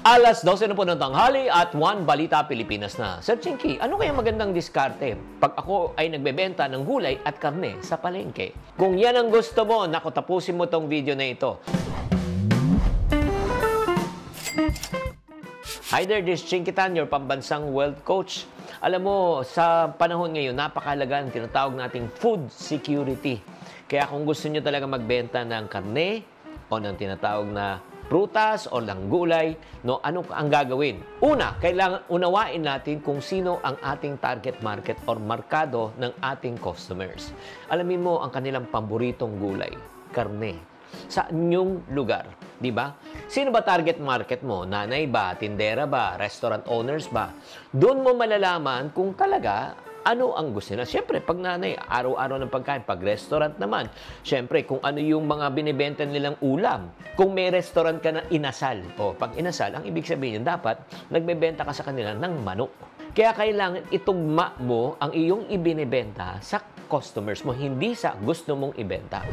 Alas 12 na po ng tanghali at One Balita Pilipinas na. Sir Chinky, ano kaya magandang diskarte pag ako ay nagbebenta ng gulay at karne sa palengke? Kung yan ang gusto mo, naku, tapusin mo tong video na ito. Hi there, this is Chinky Tan, your pambansang wealth coach. Alam mo, sa panahon ngayon, napakahalaga ang tinatawag nating food security. Kaya kung gusto nyo talaga magbenta ng karne o ng tinatawag na prutas o ng gulay, no, ano ang gagawin? Una, kailangan unawain natin kung sino ang ating target market or markado ng ating customers. Alamin mo ang kanilang paboritong gulay, karne, sa inyong lugar, di ba? Sino ba target market mo? Nanay ba? Tindera ba? Restaurant owners ba? Doon mo malalaman kung talaga ano ang gusto nila. Siyempre, pag nanay, araw-araw ng pagkain. Pag restaurant naman, siyempre, kung ano yung mga binibenta nilang ulam. Kung may restaurant ka na inasal, o pag inasal, ang ibig sabihin, dapat nagbebenta ka sa kanila ng manok. Kaya kailangan itugma mo ang iyong ibinibenta sa customers mo, hindi sa gusto mong ibenta.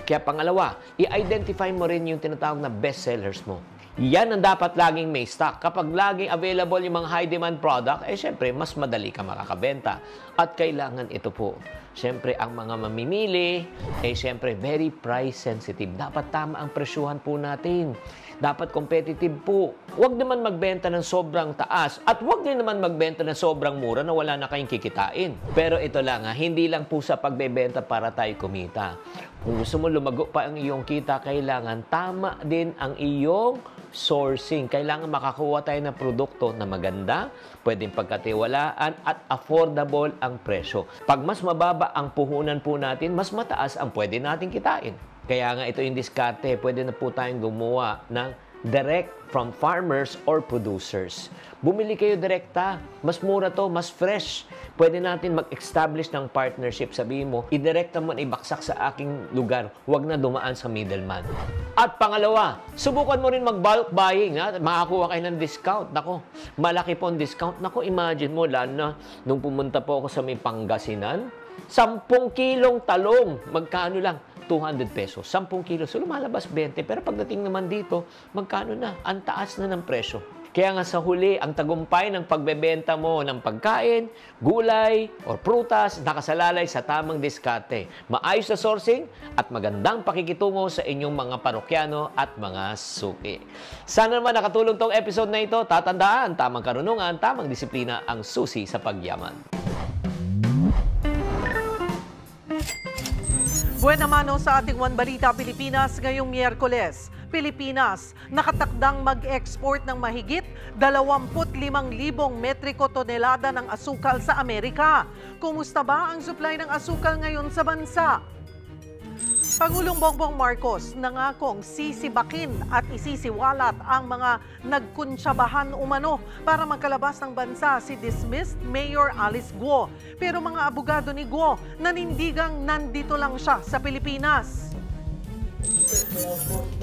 Kaya pangalawa, i-identify mo rin yung tinatawag na best sellers mo. Yan ang dapat laging may stock. Kapag laging available yung mga high demand product, syempre, mas madali ka makakabenta. At kailangan ito po. Siyempre, ang mga mamimili, siyempre, very price sensitive. Dapat tama ang presyuhan po natin. Dapat competitive po. Huwag naman magbenta ng sobrang taas at huwag din naman magbenta ng sobrang mura na wala na kayong kikitain. Pero ito lang, hindi lang po sa pagbebenta para tayo kumita. Kung gusto mo lumago pa ang iyong kita, kailangan tama din ang iyong sourcing. Kailangan makakuha tayo ng produkto na maganda, pwedeng pagkatiwalaan at affordable ang presyo. Pag mas mababa ang puhunan po natin, mas mataas ang pwede natin kitain. Kaya nga ito yung diskarte, pwede na po tayong gumawa ng direct from farmers or producers. Bumili kayo direkta, mas mura to, mas fresh. Pwede natin mag-establish ng partnership. Sabihin mo, idirekta mo na ibaksak sa aking lugar, huwag na dumaan sa middleman. At pangalawa, subukan mo rin mag-bulk buying. Makakuha kayo ng discount. Nako, malaki po ang discount. Nako, imagine mo, lalo na nung pumunta po ako sa may Pangasinan, 10 kilong talong, magkano lang? 200 pesos, 10 kilo. So, lumalabas 20. Pero pagdating naman dito, magkano na? Ang taas na ng presyo. Kaya nga sa huli, ang tagumpay ng pagbebenta mo ng pagkain, gulay, or prutas, nakasalalay sa tamang diskarte. Maayos na sourcing at magandang pakikitungo sa inyong mga parokyano at mga suki. Sana naman nakatulong tong episode na ito. Tatandaan, tamang karunungan, tamang disiplina ang susi sa pagyaman. Buena mano sa ating One Balita Pilipinas ngayong Miyerkules. Pilipinas, nakatakdang mag-export ng mahigit 25,000 metriko tonelada ng asukal sa Amerika. Kumusta ba ang supply ng asukal ngayon sa bansa? Pangulong Bongbong Marcos nangakong sisibakin at isisiwalat ang mga nagkuntsabahan umano para magkalabas ng bansa si dismissed Mayor Alice Guo. Pero mga abogado ni Guo nanindigang nandito lang siya sa Pilipinas.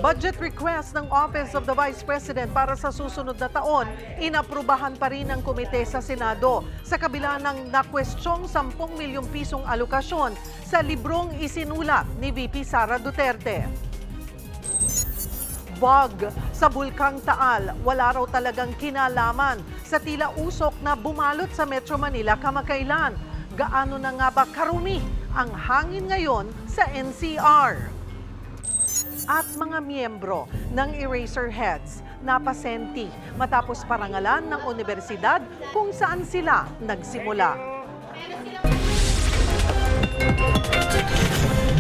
Budget request ng Office of the Vice President para sa susunod na taon, inaprubahan pa rin ng komite sa Senado sa kabila ng nakwestyong 10 milyong pisong alokasyon sa librong isinulat ni VP Sara Duterte. Bug sa Bulkang Taal, wala raw talagang kinalaman sa tila usok na bumalot sa Metro Manila kamakailan. Gaano na nga ba karumi ang hangin ngayon sa NCR? At mga miyembro ng Eraserheads napasenti matapos parangalan ng universidad kung saan sila nagsimula.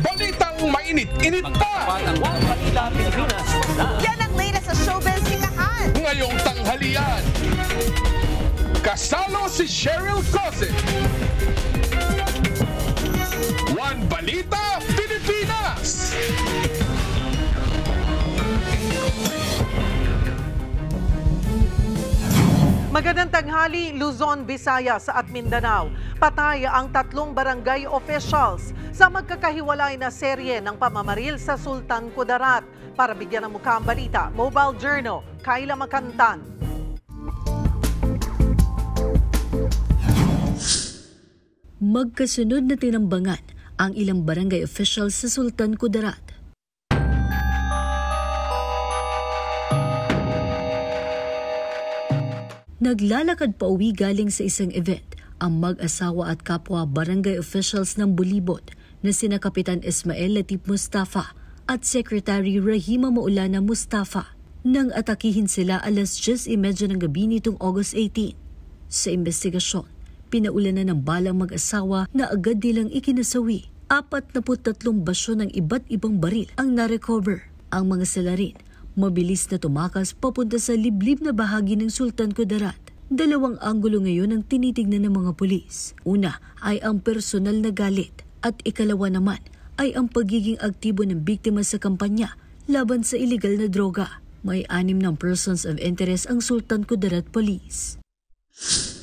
Balitang mainit-init pa! Yan ang latest sa showbiz sikahan. Ngayong tanghalian, kasalo si Cheryl Cosset. One Balita Pilipinas! Magandang tanghali, Luzon, Visayas at Mindanao. Patay ang 3 barangay officials sa magkakahiwalay na serye ng pamamaril sa Sultan Kudarat. Para bigyan ng mukha ang balita, Mobile Journal, Kayla Makantan. Magkasunod na tinambangan ang ilang barangay officials sa Sultan Kudarat. 3 Naglalakad pa uwi galing sa isang event ang mag-asawa at kapwa barangay officials ng Bulibot na sina Kapitan Ismael Latif Mustafa at Secretary Rahima Maulana Mustafa nang atakihin sila alas 10:30 ng gabi nitong August 18. Sa investigasyon, pinaulanan ng balang mag-asawa na agad nilang ikinasawi. 43 basyo ng iba't ibang baril ang narecover. Ang mga salarin, mabilis na tumakas papunta sa liblib na bahagi ng Sultan Kudarat. 2 anggulo ngayon ang tinitignan ng mga pulis. Una ay ang personal na galit at ikalawa naman ay ang pagiging aktibo ng biktima sa kampanya laban sa iligal na droga. May 6 ng persons of interest ang Sultan Kudarat Police.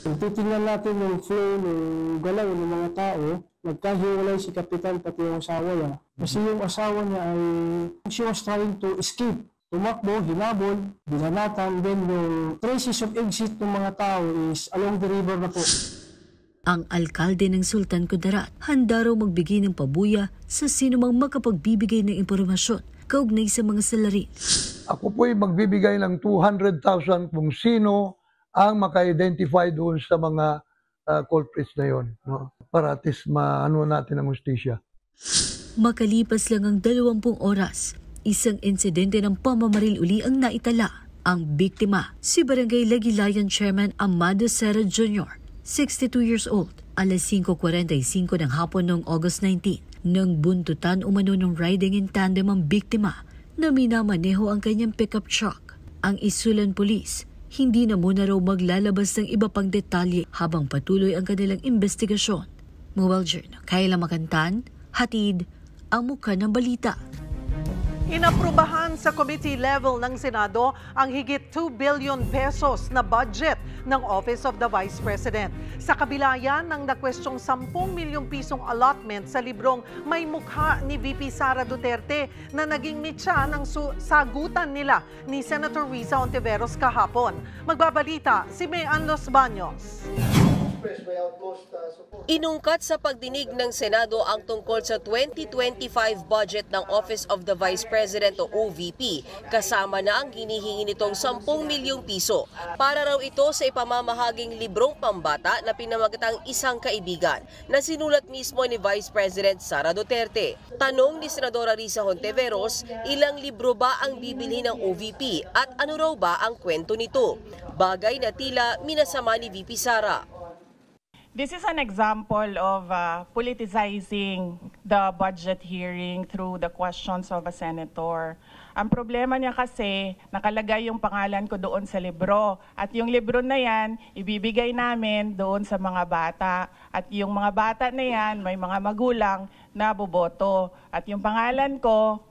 Titingnan natin yung flow ng galaw ng mga tao. Nagkahiwalay si Kapitan pati yung asawa niya. Kasi yung asawa niya ay she was trying to escape. Tumakbo, hinabol, binanatan. Then yung traces of exit ng mga tao is along the river na po. Ang alkalde ng Sultan Kudarat handa raw magbigay ng pabuya sa sinumang makapagbibigay ng impormasyon kaugnay sa mga salarin. Ako po'y magbibigay ng 200,000 kung sino ang maka-identify doon sa mga culprits na yon, no? Para at least maano natin ang hustisya. Makalipas lang ang 20 oras, isang insidente ng pamamaril uli ang naitala. Ang biktima, si Barangay Lagilayan Chairman Amado Serra Jr., 62 years old, alas 5:45 ng hapon noong August 19. Nang buntutan umano ng riding in tandem ang biktima na minamaneho ang kanyang pickup truck. Ang Isulan Police, hindi na muna raw maglalabas ng iba pang detalye habang patuloy ang kanilang investigasyon. Mobile Journal, Kayla Makantan, hatid ang mukha ng balita. Inaprubahan sa committee level ng Senado ang higit 2 billion pesos na budget ng Office of the Vice President. Sa kabila yan ng nakwestyong 10 milyong pisong allotment sa librong May Mukha ni VP Sara Duterte na naging mitya ng sagutan nila ni Senator Risa Hontiveros kahapon. Magbabalita si Mayan Los Baños. Inungkat sa pagdinig ng Senado ang tungkol sa 2025 budget ng Office of the Vice President o OVP, kasama na ang hinihingi nitong 10 milyong piso. Para raw ito sa ipamamahaging librong pambata na pinamagatang Isang Kaibigan na sinulat mismo ni Vice President Sara Duterte. Tanong ni Senadora Risa Hontiveros, ilang libro ba ang bibilhin ng OVP at ano raw ba ang kwento nito? Bagay na tila minasama ni VP Sara. This is an example of politicizing the budget hearing through the questions of a senator. Ang problema niya kasi, nakalagay yung pangalan ko doon sa libro. At yung libro na yan, ibibigay namin doon sa mga bata. At yung mga bata na yan, may mga magulang na boboto. At yung pangalan ko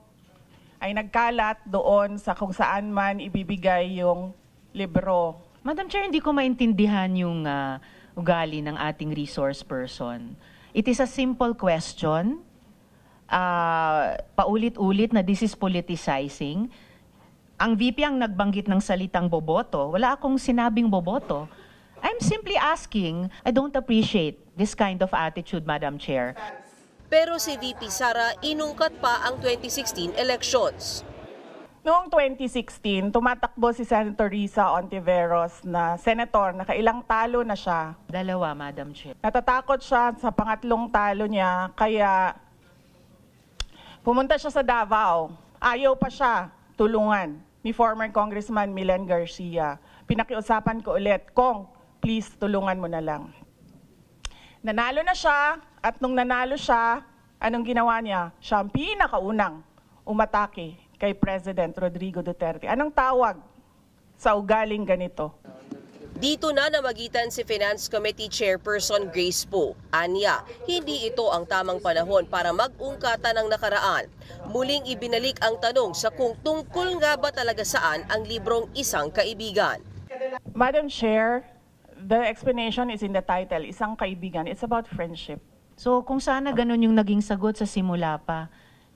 ay nagkalat doon sa kung saan man ibibigay yung libro. Madam Chair, hindi ko maintindihan yung ugali ng ating resource person. It is a simple question. Paulit-ulit na this is politicizing. Ang VP ang nagbanggit ng salitang boboto. Wala akong sinabing boboto. I'm simply asking, I don't appreciate this kind of attitude, Madam Chair. Pero si VP Sara inungkat pa ang 2016 elections. Noong 2016, tumatakbo si Senator Risa Hontiveros na senator, nakailang talo na siya. 2, Madam Chair. Natatakot siya sa pangatlong talo niya, kaya pumunta siya sa Davao. Ayaw pa siya tulungan ni former Congressman Milen Garcia. Pinakiusapan ko ulit, Kong, please tulungan mo na lang. Nanalo na siya, at nung nanalo siya, anong ginawa niya? Siya ang pinakaunang umatake kay President Rodrigo Duterte. Anong tawag sa ugaling ganito? Dito na namagitan si Finance Committee Chairperson Grace Poe. Anya, hindi ito ang tamang panahon para mag-ungkatan ng nakaraan. Muling ibinalik ang tanong sa kung tungkol nga ba talaga saan ang librong Isang Kaibigan. Madam Chair, the explanation is in the title, Isang Kaibigan. It's about friendship. So kung sana ganun yung naging sagot sa simula pa,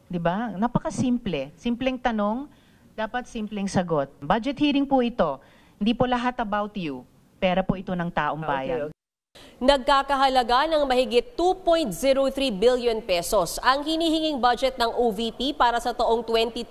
di ba? Napakasimple. Simpleng tanong, dapat simpleng sagot. Budget hearing po ito. Hindi po lahat about you. Pera po ito ng taong bayan. Nagkakahalaga ng mahigit 2.03 billion pesos ang hinihinging budget ng OVP para sa taong 2025.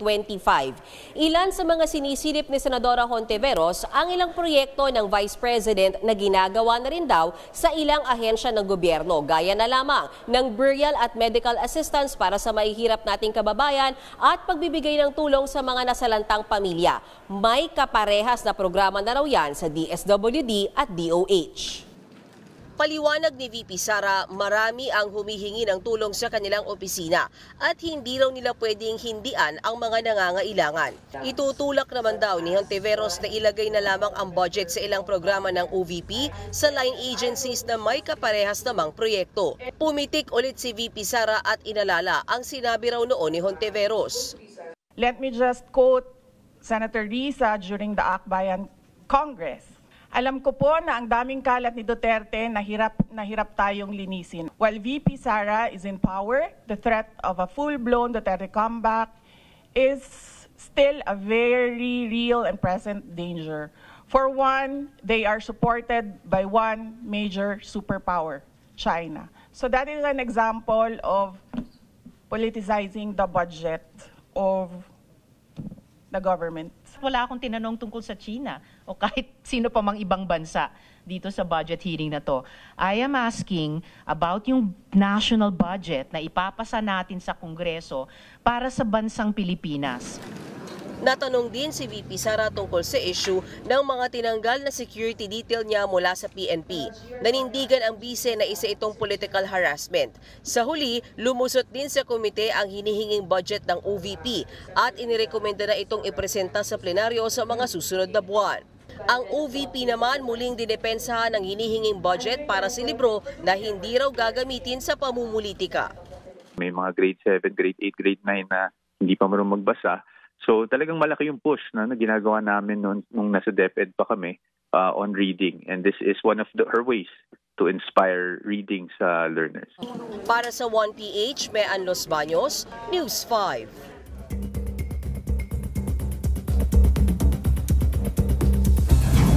Ilan sa mga sinisilip ni Senadora Hontiveros ang ilang proyekto ng Vice President na ginagawa na rin daw sa ilang ahensya ng gobyerno, gaya na lamang ng burial at medical assistance para sa mahihirap nating kababayan at pagbibigay ng tulong sa mga nasalantang pamilya. May kaparehas na programa na raw yan sa DSWD at DOH. Paliwanag ni VP Sara, marami ang humihingi ng tulong sa kanilang opisina at hindi raw nila pwedeng hindian ang mga nangangailangan. Itutulak naman daw ni Hontiveros na ilagay na lamang ang budget sa ilang programa ng OVP sa line agencies na may kaparehas namang proyekto. Pumitik ulit si VP Sara at inalala ang sinabi raw noon ni Hontiveros. Let me just quote Senator Risa during the Akbayan Congress. Alam ko po na ang daming kalat ni Duterte na hirap tayong linisin. While VP Sara is in power, the threat of a full-blown Duterte comeback is still a very real and present danger. For one, they are supported by one major superpower, China. So that is an example of politicizing the budget of the government. Wala akong tinanong tungkol sa China o kahit sino pa mang ibang bansa dito sa budget hearing na to. I am asking about yung national budget na ipapasa natin sa Kongreso para sa bansang Pilipinas. Natanong din si VP Sara tungkol sa issue ng mga tinanggal na security detail niya mula sa PNP. Nanindigan ang bise na isa itong political harassment. Sa huli, lumusot din sa komite ang hinihinging budget ng OVP at inirekomenda na itong ipresenta sa plenaryo sa mga susunod na buwan. Ang OVP naman muling didepensahan ng hinihinging budget para sa libro na hindi raw gagamitin sa pamumulitika. May mga grade 7, grade 8, grade 9 na hindi pa marunong magbasa. So talagang malaki yung push na ginagawa namin nung nasa DepEd pa kami on reading. And this is one of her ways to inspire reading sa learners. Para sa 1PH, Mean Los Baños, News 5.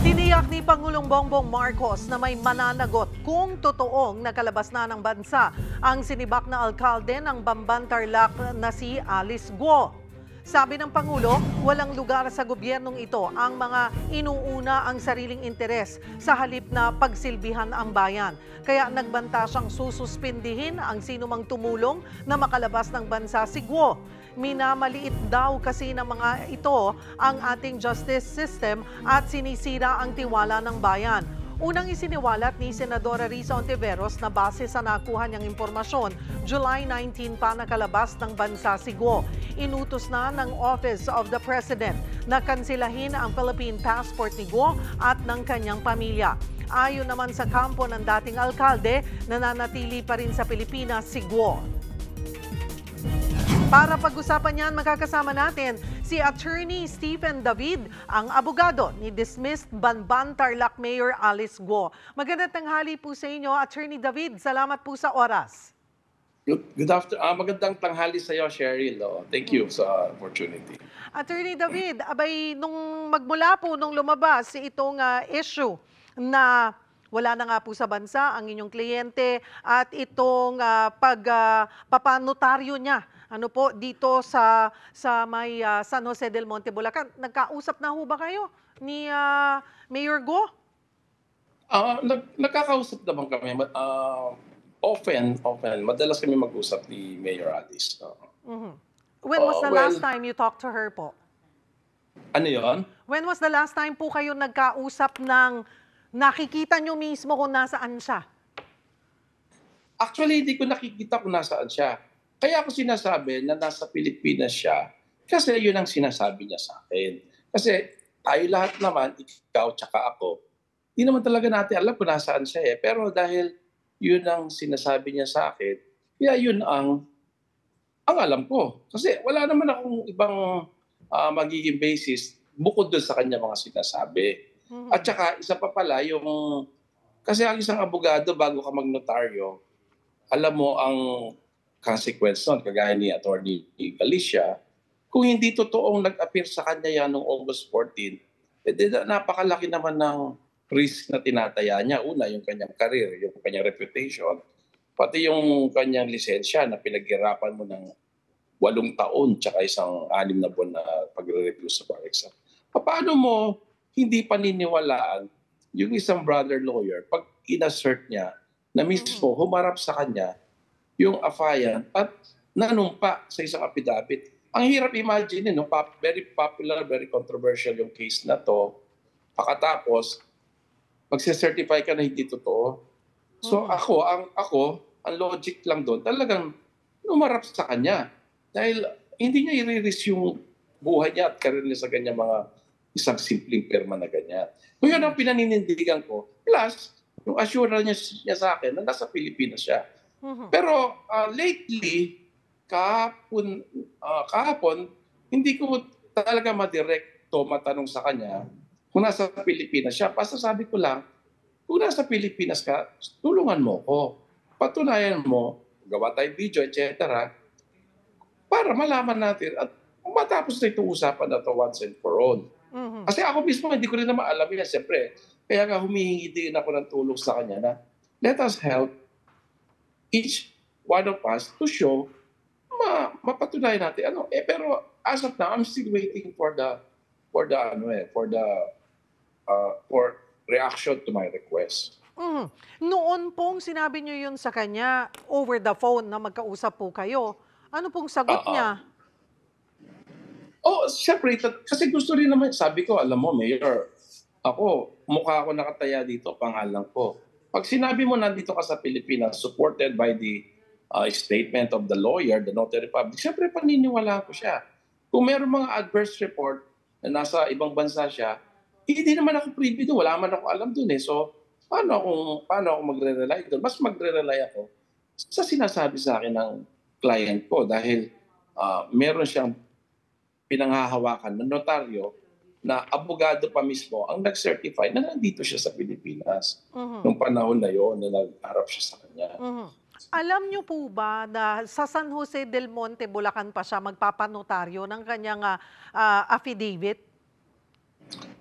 Tiniyak ni Pangulong Bongbong Marcos na may mananagot kung totoong nakalabas na ng bansa ang sinibak na alkalde ng Bamban Tarlac na si Alice Guo. Sabi ng Pangulo, walang lugar sa gobyernong ito ang mga inuuna ang sariling interes sa halip na pagsilbihan ang bayan. Kaya nagbanta siyang sususpindihin ang sinumang tumulong na makalabas ng bansa si Guo. Minamaliit daw kasi ng mga ito ang ating justice system at sinisira ang tiwala ng bayan. Unang isiniwalat ni Senadora Risa Hontiveros na base sa nakuha niyang impormasyon, July 19 pa nakalabas ng bansa si Guo. Inutos na ng Office of the President na kansilahin ang Philippine passport ni Guo at ng kanyang pamilya. Ayon naman sa kampo ng dating alkalde, nananatili pa rin sa Pilipinas si Guo. Para pag-usapan yan, makakasama natin si Attorney Stephen David, ang abogado ni dismissed Bamban Tarlac Mayor Alice Guo. Magandang tanghali po sa inyo, Attorney David. Salamat po sa oras. Good afternoon. Magandang tanghali sa iyo, Cheryl. Thank you sa opportunity. Attorney David, abay, nung magmula po nung lumabas itong issue na wala na nga po sa bansa ang inyong kliyente at itong papanotaryo niya dito sa may San Jose del Monte, Bulacan. Nagkausap na ho ba kayo ni Mayor Guo? Nagkakausap naman kami. Often. Madalas kami mag-usap ni Mayor Alice. When was the last time you talked to her po? Ano yon? When was the last time po kayo nagkausap ng nakikita nyo mismo kung nasaan siya? Actually, hindi ko nakikita kung nasaan siya. Kaya ako sinasabi na nasa Pilipinas siya kasi yun ang sinasabi niya sa akin. Kasi tayo lahat naman, ikaw tsaka ako, hindi naman talaga natin alam kung nasaan siya eh. Pero dahil yun ang sinasabi niya sa akin, kaya yun ang alam ko. Kasi wala naman akong ibang magiging basis bukod doon sa kanya mga sinasabi. At saka isa pa pala yung, kasi ang isang abogado bago ka magnotaryo, alam mo ang consequence nun, kagaya ni Attorney Galicia, kung hindi totoong nag-appear sa kanya yan noong August 14, napakalaki naman ng risk na tinataya niya. Una, yung kanyang career, yung kanyang reputation, pati yung kanyang lisensya na pinaghirapan mo ng 8 taon tsaka 6 na buwan na pagre-review sa bar exam. Paano mo hindi paniniwalaan yung isang brother lawyer pag inassert niya na mismo humarap sa kanya yung affiant at nanumpa sa isang affidavit? Ang hirap imagine, no? Very popular, very controversial yung case na to. Pagkatapos, magse-certify ka na hindi totoo. So ang logic lang doon, talagang umarap sa kanya. Dahil hindi niya i-risk yung buhay niya at karir niya sa ganyan mga isang simpleng pirma na ganyan. So yun ang pinaninindigan ko. Plus, yung assurance niya sa akin na nasa Pilipinas siya. Pero lately, kahapon, hindi ko talaga madirekto matanong sa kanya kung nasa Pilipinas siya. Basta sabi ko lang, kung nasa Pilipinas ka, tulungan mo ko. Patunayan mo, gawa tayo video, etc. Para malaman natin at matapos na itong usapan na ito once and for all. Kasi ako mismo, hindi ko rin naman alam yan. Siyempre, kaya nga humihingi din ako ng tulong sa kanya na let us help each one of us to show mapatunayan natin. Pero as of now, I'm still waiting for reaction to my request. Noon pong sinabi niyo yun sa kanya over the phone na magkausap po kayo, ano pong sagot niya? Siyempre, kasi gusto rin naman, sabi ko, alam mo, Mayor, mukha ako nakataya dito, pangalan ko. Pag sinabi mo nandito ka sa Pilipinas, supported by the statement of the lawyer, the notary public, siyempre paniniwala ko siya. Kung meron mga adverse report na nasa ibang bansa siya, hindi naman ako privy doon, wala man ako alam doon eh. So, paano ako magre-rely doon? Mas magre-rely ako sa sinasabi sa akin ng client ko dahil meron siyang pinanghahawakan ng notaryo na abogado pa mismo ang nag-certify na nandito siya sa Pilipinas nung panahon na yon na nag-harap siya sa kanya. Alam niyo po ba na sa San Jose del Monte, Bulacan pa siya magpapanotaryo ng kanyang affidavit?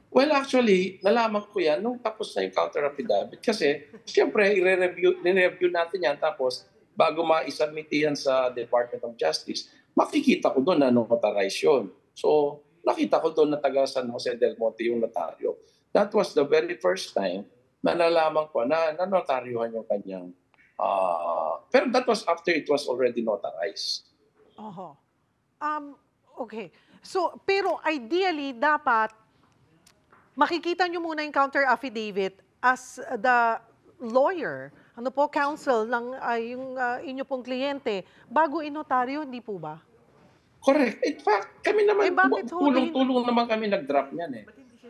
Well, actually, nalaman ko yan nung tapos na yung counter affidavit kasi siyempre, i-review natin yan tapos bago ma-submit yan sa Department of Justice, makikita ko doon na notarize yun. So, nakita ko doon na taga San Jose del Monte yung notaryo. That was the very first time na nalaman ko na notaryohan yung kanyang pero that was after it was already notarized. Okay. So, pero ideally, dapat makikita nyo muna yung counter affidavit as the lawyer, counsel ng yung inyo pong kliyente, bago inotaryo, hindi po ba? Correct. In fact, kami naman, tulong-tulong naman kami nag-draft niyan eh.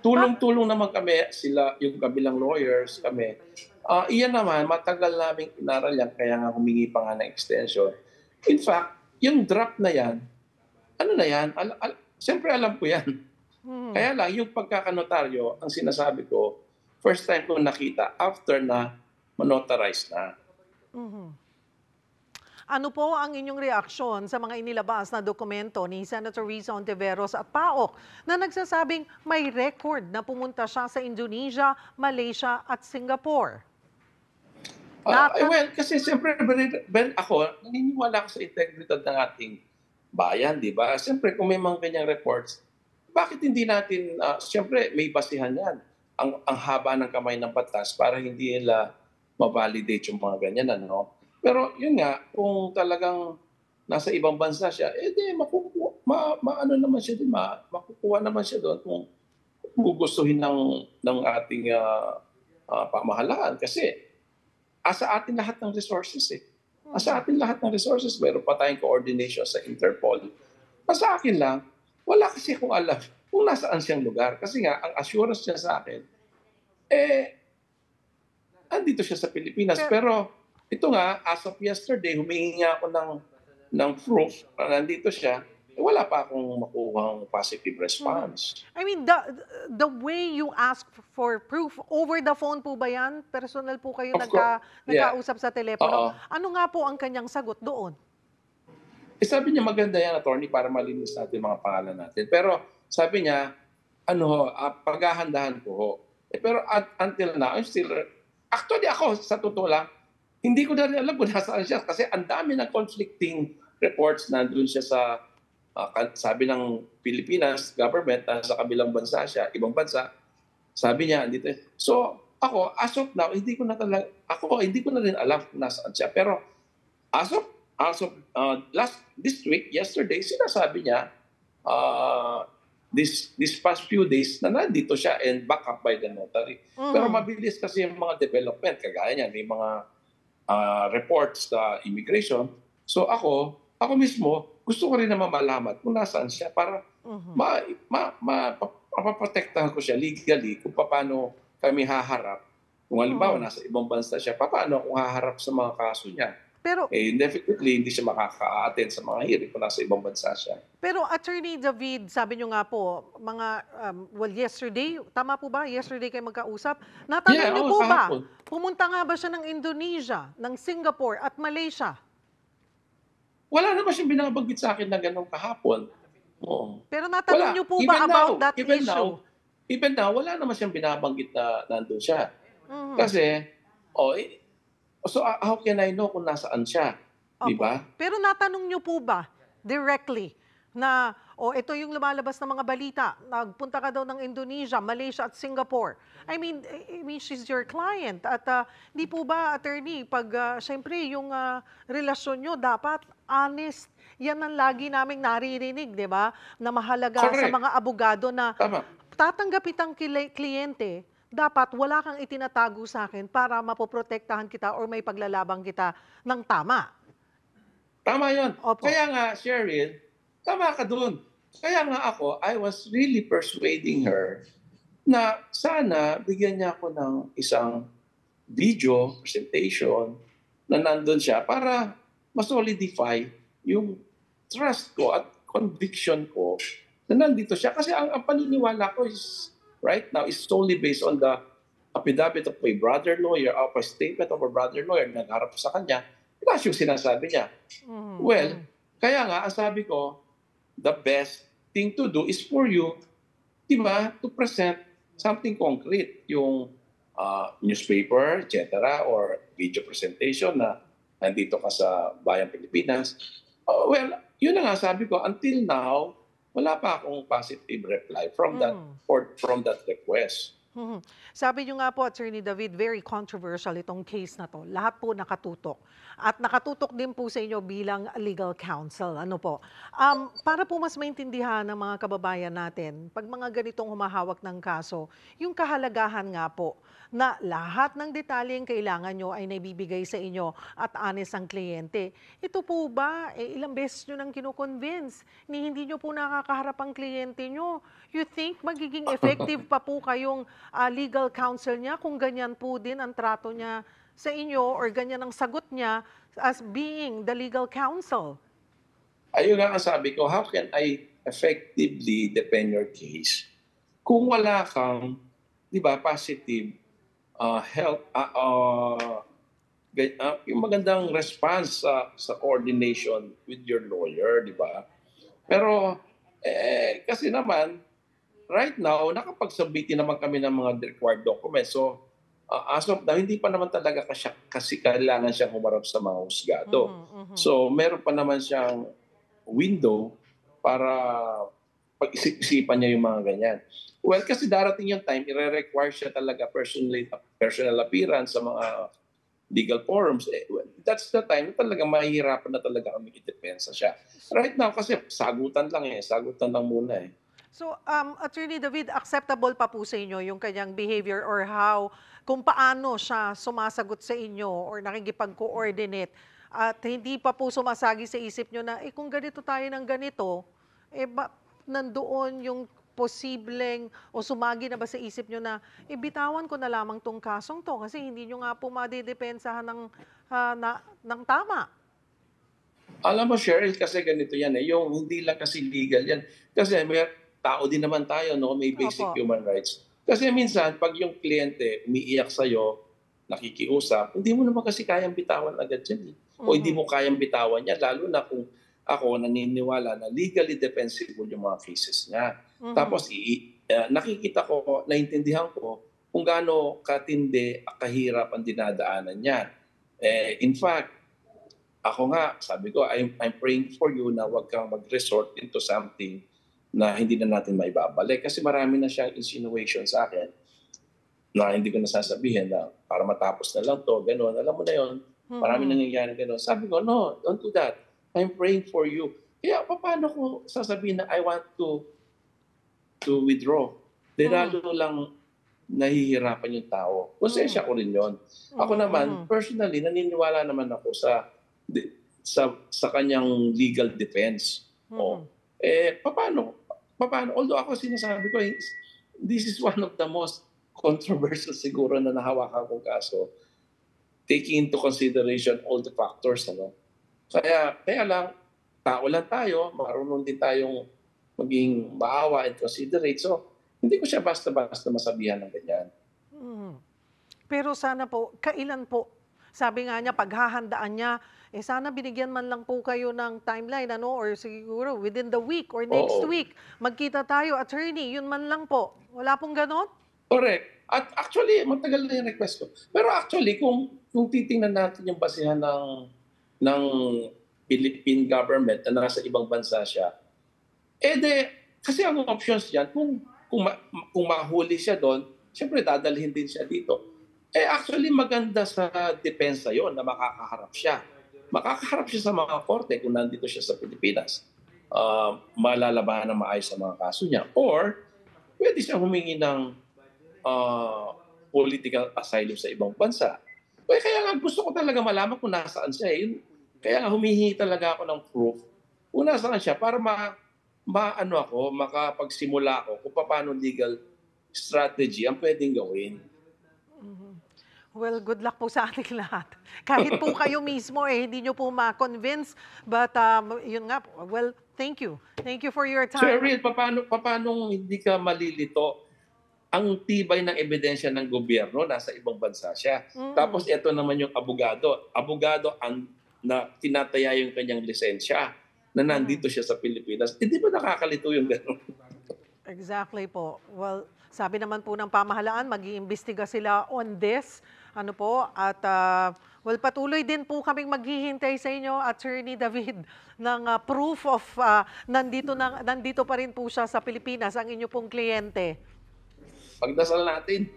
Tulong-tulong naman kami, sila, yung kabilang lawyers, kami. Iyan naman, matagal namin inaral yan, kaya nga humingi pa nga ng extension. In fact, yung draft na yan, siyempre alam ko yan. Kaya lang, yung pagkakanotaryo, ang sinasabi ko, first time ko nakita after na manotarize na. Ano po ang inyong reaksyon sa mga inilabas na dokumento ni Senator Risa Ontiveros at PAOK na nagsasabing may record na pumunta siya sa Indonesia, Malaysia at Singapore? Well, kasi siyempre, ako, naniniwala ko sa integridad ng ating bayan, di ba? Siyempre, kung may mga ganyang reports, bakit hindi natin, siyempre, may basihan yan. Ang haba ng kamay ng batas para hindi nila ma-validate yung mga ganyan, ano? Pero yun nga, kung talagang nasa ibang bansa siya, makukuha naman siya doon kung gugustuhin ng ating pamahalaan. Kasi asa atin lahat ng resources eh. Asa atin lahat ng resources. Meron pa tayong coordination sa Interpol. Sa akin lang, wala kasi kung alam kung nasaan siyang lugar. Kasi nga, ang assurance niya sa akin, andito siya sa Pilipinas. Pero ito nga, as of yesterday, humingi ako ng proof na nandito siya, wala pa akong makuhang positive response. I mean, the way you ask for proof, over the phone po ba yan? Personal po kayo nagkausap sa telepono? Ano nga po ang kanyang sagot doon? Sabi niya, maganda yan, attorney, para malinis natin mga pangalan natin. Pero sabi niya, paghahandahan ko, Pero until now, I'm still... Actually ako, sa totoo lang, hindi ko na rin alam kung nasaan siya kasi ang dami ng conflicting reports na doon siya sa, sabi ng Pilipinas government, sa kabilang bansa siya, ibang bansa, sabi niya, andito. So, ako, as of now, hindi ko na rin alam kung nasaan siya. Pero, as of this week, yesterday, sinasabi niya, this past few days na nandito siya and back up by the notary. Pero mabilis kasi yung mga development, kagaya niya, may mga reports sa immigration. So ako mismo, gusto ko rin naman malaman kung nasaan siya para mapaprotektahan ko siya legally kung paano kami haharap. Kung halimbawa, nasa ibang bansa siya, paano kung haharap sa mga kaso niya? Pero, definitely, hindi siya makaka-attend sa mga hearing kung nasa ibang bansa siya. Pero Attorney David, sabi nyo nga po, yesterday, tama po ba? Yesterday kayo magkausap. Natanong nyo po ba? Kahapon. Pumunta nga ba siya ng Indonesia, ng Singapore at Malaysia? Wala naman siyang binabanggit sa akin na gano'ng kahapon. Oo. Pero natanong nyo po ba about that issue? Even now, wala naman siyang binabanggit na nandun siya. Kasi, so how can I know kung nasaan siya? Di ba? Pero natanong nyo po ba directly na, ito yung lumalabas ng mga balita, nagpunta ka daw ng Indonesia, Malaysia at Singapore. I mean she's your client. At di po ba, attorney, pag syempre yung relasyon nyo dapat honest. Yan ang lagi naming naririnig, di ba? Na mahalaga sa mga abogado na tatanggapit ang kliyente, dapat wala kang itinatago sa akin para mapoprotektahan kita or may paglalabang kita ng tama. Tama yun. Opo. Kaya nga, Cheryl, tama ka doon. Kaya nga ako, I was really persuading her na sana bigyan niya ako ng isang video presentation na nandun siya para ma-solidify yung trust ko at conviction ko na nandito siya. Kasi ang paniniwala ko is right now is solely based on the affidavit of my brother lawyer, of a statement of a brother lawyer na nagharap sa kanya. That's yung sinasabi niya. Well, kaya nga, ang sabi ko, the best thing to do is for you, di ba, to present something concrete. Yung newspaper, etc. or video presentation na nandito ka sa Bayang Pilipinas. Well, yun na nga sabi ko, until now, wala pa akong positive reply from that request. Sabi niyo nga po, Attorney David, very controversial itong case na to. Lahat po nakatutok. At nakatutok din po sa inyo bilang legal counsel. Ano po? Para po mas maintindihan ng mga kababayan natin, pag mga ganitong humahawak ng kaso, yung kahalagahan nga po na lahat ng detalyeng kailangan nyo ay naibibigay sa inyo at honest ang kliyente. Ito po ba, ilang beses nyo nang kinukonvince ni hindi nyo po nakakaharap ang kliyente nyo? You think magiging effective pa po kayong legal counsel niya kung ganyan po din ang trato niya sa inyo or ganyan ang sagot niya as being the legal counsel? Ayun nga ang sabi ko, how can I effectively defend your case kung wala kang, di ba, positive help, yung magandang response sa coordination with your lawyer, di ba? Pero, kasi naman, right now, nakapag-submit naman kami ng mga required documents. So, as of now, hindi pa naman talaga kasi kailangan siyang humarap sa mga husgado. So, meron pa naman siyang window para pag-isipan niya yung mga ganyan. Well, kasi darating yung time, i-require siya talaga personal appearance sa mga legal forums. That's the time talaga mahihirapan na talaga kami i-depensa siya. Right now, kasi sagutan lang muna eh. So, Attorney David, acceptable pa po sa inyo yung kanyang behavior or kung paano siya sumasagot sa inyo or nakikipag-coordinate at hindi pa po sumasagi sa isip nyo na, kung ganito tayo ng ganito, nandoon yung posibleng o sumagi na ba sa isip nyo na bitawan ko na lamang tong kasong to kasi hindi nyo nga po madidepensahan ng tama. Alam mo, Cheryl, kasi ganito yan yung hindi lang kasi legal yan. Kasi may tao din naman tayo, no? May basic human rights. Kasi minsan, pag yung kliyente umiiyak sa'yo, nakikiusap, hindi mo naman kasi kayang bitawan agad yan. O hindi mo kayang bitawan yan, lalo na kung ako naniniwala na legally defensible yung mga cases niya. Tapos nakikita ko, naintindihan ko kung gaano katindi, kahirap ang dinadaanan niya. In fact, ako nga, sabi ko, I'm praying for you na huwag kang mag-resort into something na hindi na natin maibabalik. Kasi marami na siyang insinuation sa akin na hindi ko nasasabihin na para matapos na lang to, gano'n. Alam mo na yun, marami nangyayari gano'n. Sabi ko, no, don't do that. I'm praying for you. Kaya paano ko sasabihin na I want to withdraw? Lalo lang nahihirapan yung tao. Konsensya ko rin yun. Ako naman, personally, naniniwala naman ako sa kanyang legal defense. Paano? Although ako sinasabi ko, this is one of the most controversial siguro na nahawakan kong kaso, taking into consideration all the factors. Ano? Kaya lang, tao lang tayo, marunong din tayong maging maawa and considerate. So, hindi ko siya basta-basta masabihan ng ganyan. Pero sana po, kailan po? Sabi nga niya, paghahandaan niya, sana binigyan man lang po kayo ng timeline, ano? Or siguro within the week or next week, magkita tayo, attorney, yun man lang po. Wala pong ganon? Correct. At actually, matagal na yung request ko. Pero actually, kung titingnan natin yung basihan ng Philippine government na nasa ibang bansa siya, kasi ang options diyan, kung mahuli siya doon, siyempre dadalhin din siya dito. Actually maganda sa depensa yon na makakaharap siya. Makakaharap siya sa mga korte kung nandito siya sa Pilipinas. Malalabanan ng maayos sa mga kaso niya. Or, pwede siya humingi ng political asylum sa ibang bansa. Kaya nga gusto ko talaga malaman kung nasaan siya. Kaya nga humihingi talaga ako ng proof kung nasaan siya para makapagsimula ako kung paano legal strategy ang pwedeng gawin. Well, good luck po sa ating lahat. Kahit po kayo mismo hindi nyo po ma-convince. But yun nga po, well, thank you. Thank you for your time. Sir Ariel, paano hindi ka malilito? Ang tibay ng ebidensya ng gobyerno, nasa ibang bansa siya. Tapos ito naman yung abogado. Abogado na tinataya yung kanyang lisensya na nandito siya sa Pilipinas. Hindi ba nakakalito yung gano'n? Exactly po. Well, sabi naman po ng pamahalaan, mag-iimbestiga sila on this. At patuloy din po kaming maghihintay sa inyo, Attorney David, ng proof of nandito pa rin po siya sa Pilipinas, ang inyo pong kliyente. Pagdasal natin.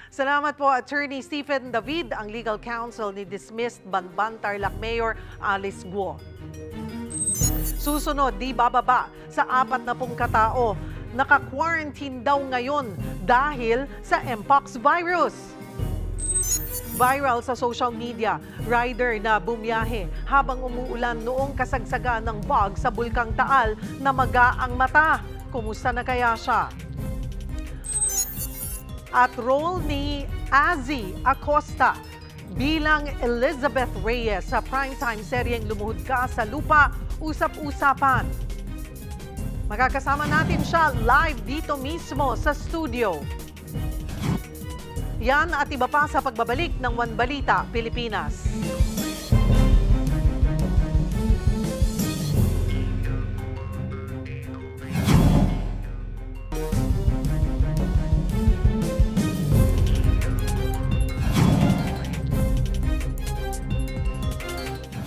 Salamat po, Attorney Stephen David, ang legal counsel ni dismissed Banban Tarlac Mayor Alice Guo. Susunod, di bababa sa 40 katao. Naka-quarantine daw ngayon dahil sa Mpox virus. Viral sa social media, rider na bumiyahe habang umuulan noong kasagsagan ng bog sa Bulkang Taal na maga ang mata. Kumusta na kaya siya? At role ni Azzy Acosta bilang Elizabeth Reyes sa primetime seryeng Lumuhod Ka sa Lupa, usap-usapan. Makakasama natin siya live dito mismo sa studio. Yan at iba pa sa pagbabalik ng One Balita Pilipinas.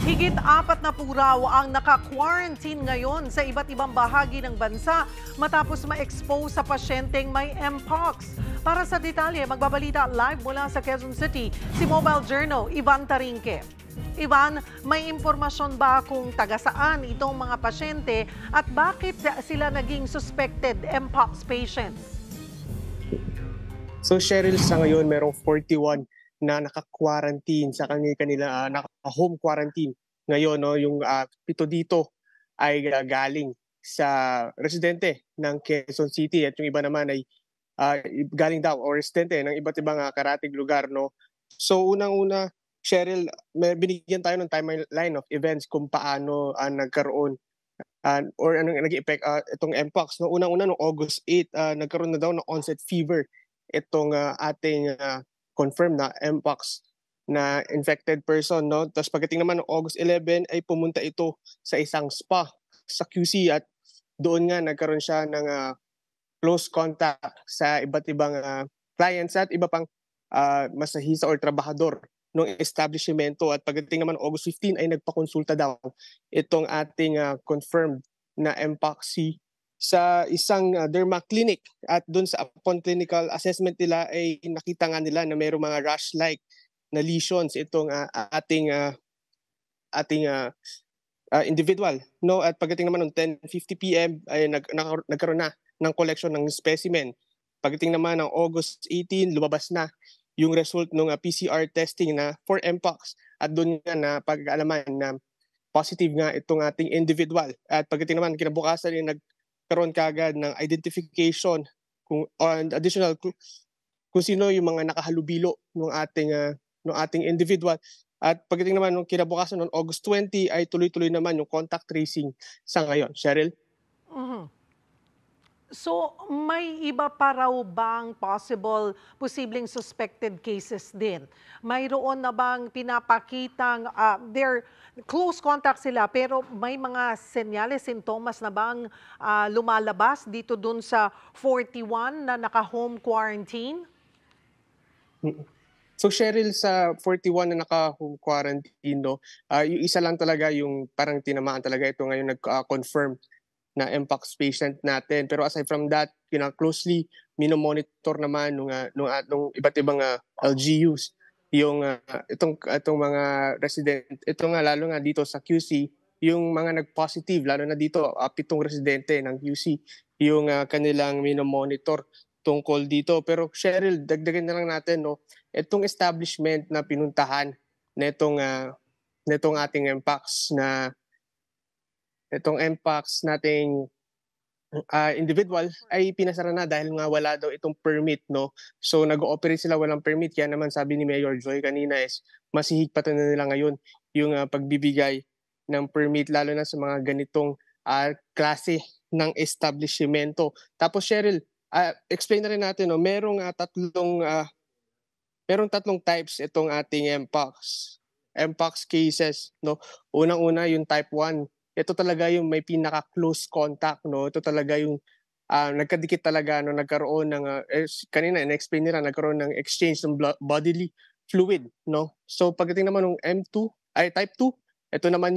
Higit 4 na po raw ang naka-quarantine ngayon sa iba't ibang bahagi ng bansa matapos ma-expose sa pasyenteng may Mpox. Para sa detalye, magbabalita live mula sa Quezon City, si Mobile Journal, Ivan Tarinque. Ivan, may impormasyon ba kung taga-saan itong mga pasyente at bakit sila naging suspected Mpox patients? So Cheryl, sa ngayon merong 41 na naka-quarantine sa kanila naka-home quarantine. Ngayon, yung 7 dito ay galing sa residente ng Quezon City at yung iba naman ay galing daw o residente ng iba't ibang karatig lugar. No? So unang-una, Cheryl, binigyan tayo ng timeline of events kung paano nagkaroon or anong nag-effect itong Mpox. No? Unang-una, noong August 8, nagkaroon na daw ng onset fever itong ating confirmed na Mpox na infected person. No? Tapos pagdating naman ng August 11 ay pumunta ito sa isang spa sa QC at doon nga nagkaroon siya ng close contact sa iba't ibang clients at iba pang masahista or trabahador ng establishmento. At pagdating naman August 15 ay nagpakonsulta daw itong ating confirmed na MPOC sa isang derma clinic. At doon sa upon clinical assessment nila ay nakita nga nila na mayroong mga rash-like na lesions itong ating individual. No? At pagdating naman ng 10:50 PM ay nagkaroon na ng collection ng specimen. Pagdating naman ng August 18, lumabas na yung result ng PCR testing na for MPOX. At doon nga na pag-alaman na positive nga itong ating individual. At pagdating naman kinabukasan ay nagkaroon kaagad ng identification additional kung sino yung mga nakahalubilo ng ating individual. At pagdating naman ng kinabukasan ng August 20 ay tuloy-tuloy naman yung contact tracing sa ngayon. Cheryl? So, may iba pa raw bang posibleng suspected cases din? Mayroon na bang pinapakitang they're close contact sila pero may mga senyales, sintomas na bang lumalabas dito dun sa 41 na naka-home quarantine? So Cheryl, sa 41 na naka-home quarantine, no, yung isa lang talaga yung parang tinamaan talaga ito ngayon nag-confirm na MPOX patient natin. Pero aside from that, closely minomonitor naman nung iba't ibang LGUs yung itong mga resident. Ito nga lalo nga dito sa QC, yung mga nag-positive, lalo na dito 7 residente ng QC, yung kanilang minomonitor tungkol dito. Pero Cheryl, dagdagan na lang natin, no, itong establishment na pinuntahan netong ating MPOX nating individual ay pinasara na dahil nga wala daw itong permit, no. So nag-ooperate sila walang permit, kaya naman sabi ni Mayor Joy kanina is masihigpatan na nila ngayon yung pagbibigay ng permit lalo na sa mga ganitong klase ng establishmento. Tapos Cheryl, explain na rin natin, no, merong tatlong types itong ating MPOX cases, no. Unang-una yung type 1. Ito talaga yung may pinaka-close contact, no. Ito talaga yung nagkadikit talaga, no, nagkaroon ng kanina in-explain nila, nagkaroon ng exchange ng bodily fluid, no. So pagdating naman ng type 2, ito naman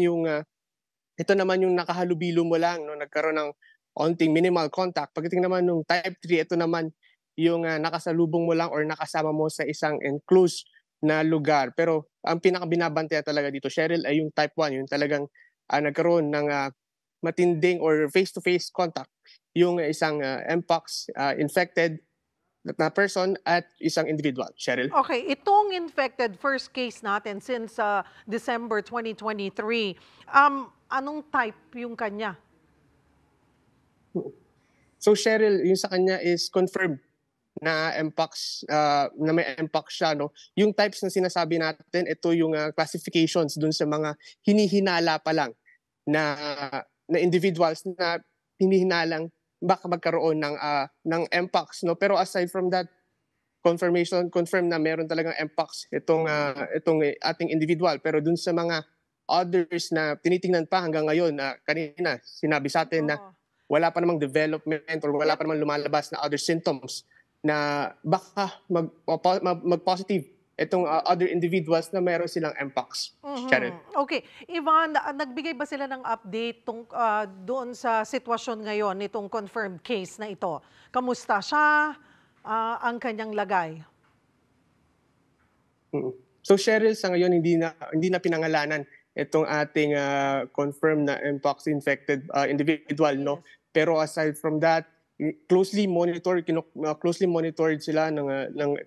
yung nakahalubilo mo lang, no, nagkaroon ng onting minimal contact. Pagdating naman ng type 3, ito naman yung nakasalubong mo lang or nakasama mo sa isang enclosed na lugar. Pero ang pinaka-binabantayan talaga dito, Cheryl, ay yung type 1, yung talagang nagkaroon ng matinding or face-to-face contact yung isang MPOX infected na person at isang individual. Cheryl? Okay, itong infected first case natin since December 2023, anong type yung kanya? So Cheryl, yung sa kanya is confirmed na MPOX, na may MPOX siya, no. Yung types na sinasabi natin, ito yung classifications dun sa mga hinihinala pa lang na individuals na hinihinalang baka magkaroon ng MPOX, no. Pero aside from that, confirm na meron talagang MPOX itong ating individual. Pero dun sa mga others na tinitingnan pa hanggang ngayon, kanina sinabi sa atin na wala pa namang development or wala pa namang lumalabas na other symptoms na baka mag-positive itong other individuals na meron silang MPOX. Okay. Ivan, nagbigay ba sila ng update doon sa sitwasyon ngayon nitong confirmed case na ito? Kamusta siya? Ang kanyang lagay? So Cheryl, sa ngayon hindi na pinangalanan itong ating confirmed na MPOX infected individual, no. Pero aside from that, closely monitored sila ng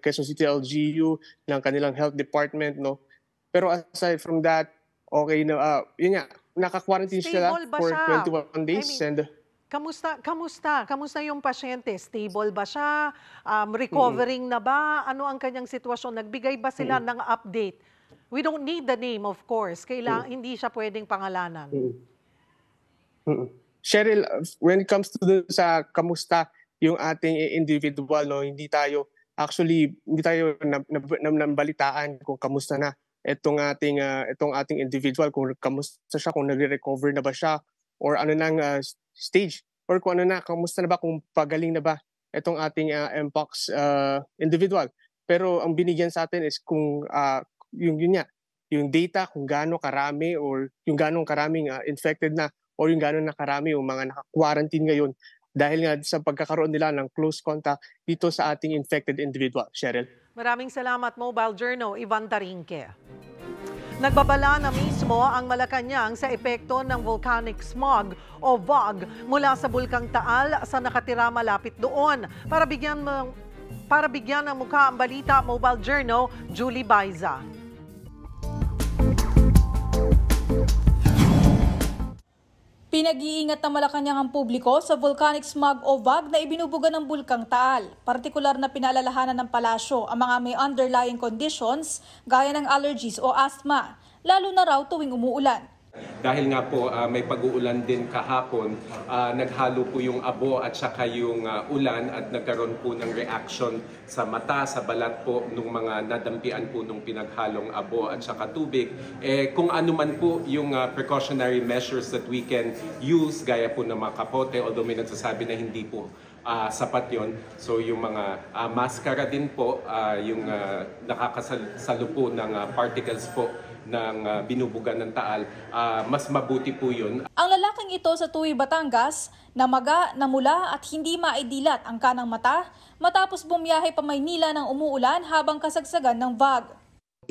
Quezon City LGU, ng kanilang health department, no. Pero aside from that, okay na yun nga, naka-quarantine sila for 21 days. Kamusta yung pasyente? Stable ba siya? Recovering na ba? Ano ang kanyang sitwasyon? Nagbigay ba sila ng update? We don't need the name, of course. Hindi siya pwedeng pangalanan. Cheryl, when it comes to sa kamusta yung ating individual, no, hindi tayo nabalitaan kung kamusta na itong ating individual, kung kamusta siya, kung nagre-recover na ba siya, or ano nang stage, or kung ano na, kamusta na ba, kung pagaling na ba itong ating Mpox individual. Pero ang binigyan sa atin is kung yung data kung gaano karami or yung gaano karaming infected na or yung gaano na karami yung mga naka-quarantine ngayon dahil nga sa pagkakaroon nila ng close contact dito sa ating infected individual. Cheryl. Maraming salamat, Mobile Journal, Ivan Tarinque. Nagbabala na mismo ang Malacanang sa epekto ng volcanic smog o VOG mula sa Bulkang Taal sa nakatira malapit doon. Para bigyan ng mukha ang balita, Mobile Journal, Julie Baiza. Pinag-iingat ng Malacanang ang publiko sa volcanic smog o VOG na ibinubuga ng Bulkang Taal. Partikular na pinalalahanan ng palasyo ang mga may underlying conditions gaya ng allergies o asthma, lalo na raw tuwing umuulan. Dahil nga po may pag-uulan din kahapon, naghalo po yung abo at saka yung ulan at nagkaroon po ng reaction sa mata, sa balat po ng mga nadampian po ng pinaghalong abo at saka tubig. Kung ano man po yung precautionary measures that we can use, gaya po ng mga kapote, although may nagsasabi na hindi po sapat yon. So yung mga maskara din po, yung nakakasalo po ng particles po ng binubugan ng Taal, mas mabuti po yun. Ang lalaking ito sa Tuy, Batangas, namaga, namula at hindi maidilat ang kanang mata matapos bumiyahe pa Maynila ng umuulan habang kasagsagan ng VOG.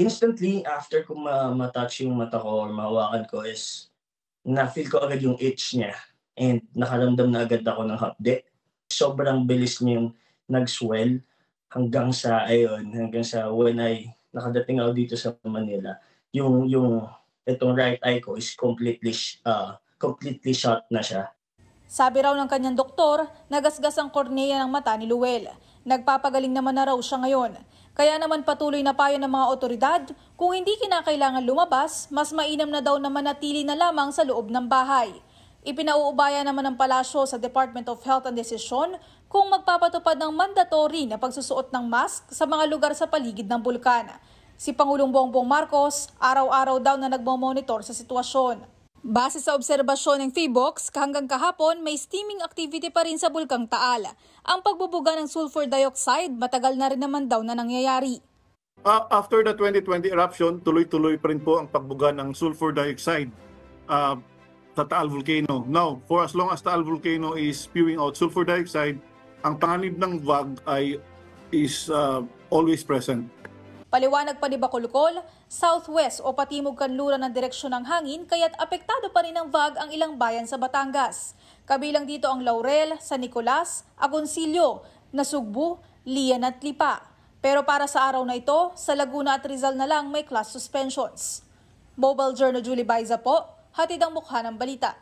Instantly, after ko matouch yung mata ko or mahawakan ko is na-feel ko agad yung itch niya and nakaramdam na agad ako ng hapde. Sobrang bilis niya yung nag-swell hanggang sa when I nakadating ako dito sa Manila. Yung itong right eye ko is completely shot na siya. Sabi raw ng kanyang doktor, nagasgas ang kornea ng mata ni Luel. Nagpapagaling naman na raw siya ngayon. Kaya naman patuloy na payo ng mga otoridad, kung hindi kinakailangan lumabas, mas mainam na daw na manatili na lamang sa loob ng bahay. Ipinauubaya naman ng palasyo sa Department of Health ang desisyon kung magpapatupad ng mandatory na pagsusuot ng mask sa mga lugar sa paligid ng bulkan. Si Pangulong Bongbong Marcos, araw-araw daw na nagmomonitor sa sitwasyon. Base sa obserbasyon ng PHIVOLCS, hanggang kahapon may steaming activity pa rin sa Bulkang Taal. Ang pagbubuga ng sulfur dioxide, matagal na rin naman daw na nangyayari. After the 2020 eruption, tuloy-tuloy pa rin po ang pagbuga ng sulfur dioxide sa Taal Volcano. Now, for as long as Taal Volcano is spewing out sulfur dioxide, ang panganib ng VOG is always present. Paliwanag pa ni Bacolcol, southwest o patimog kanluran ng direksyon ng hangin kaya't apektado pa rin ng VOG ang ilang bayan sa Batangas. Kabilang dito ang Laurel, San Nicolas, Agoncillo, Nasugbu, Lian at Lipa. Pero para sa araw na ito, sa Laguna at Rizal na lang may class suspensions. Mobile Journal, Julie Baiza po, hatid ang mukha ng balita.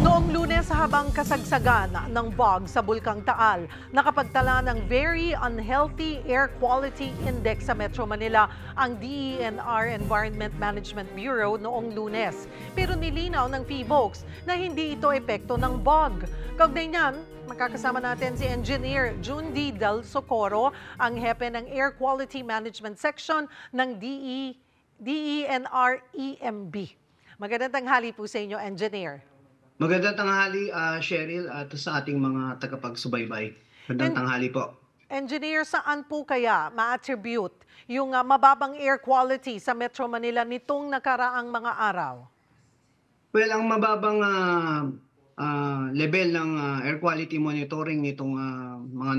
Noong Lunes, habang kasagsagan ng VOG sa Bulkang Taal, nakapagtala ng Very Unhealthy Air Quality Index sa Metro Manila ang DENR Environment Management Bureau noong Lunes. Pero nilinaw ng PHIVOLCS na hindi ito epekto ng VOG. Kaugnay niyan, makakasama natin si Engineer Jundi Del Socorro, ang hepe ng Air Quality Management Section ng DENR-EMB. Magandang tanghali po sa inyo, Engineer. Magandang tanghali, Cheryl, at sa ating mga tagapagsubaybay. Magandang tanghali po. Engineer, saan po kaya ma-attribute yung mababang air quality sa Metro Manila nitong nakaraang mga araw? Well, ang mababang level ng air quality monitoring nitong mga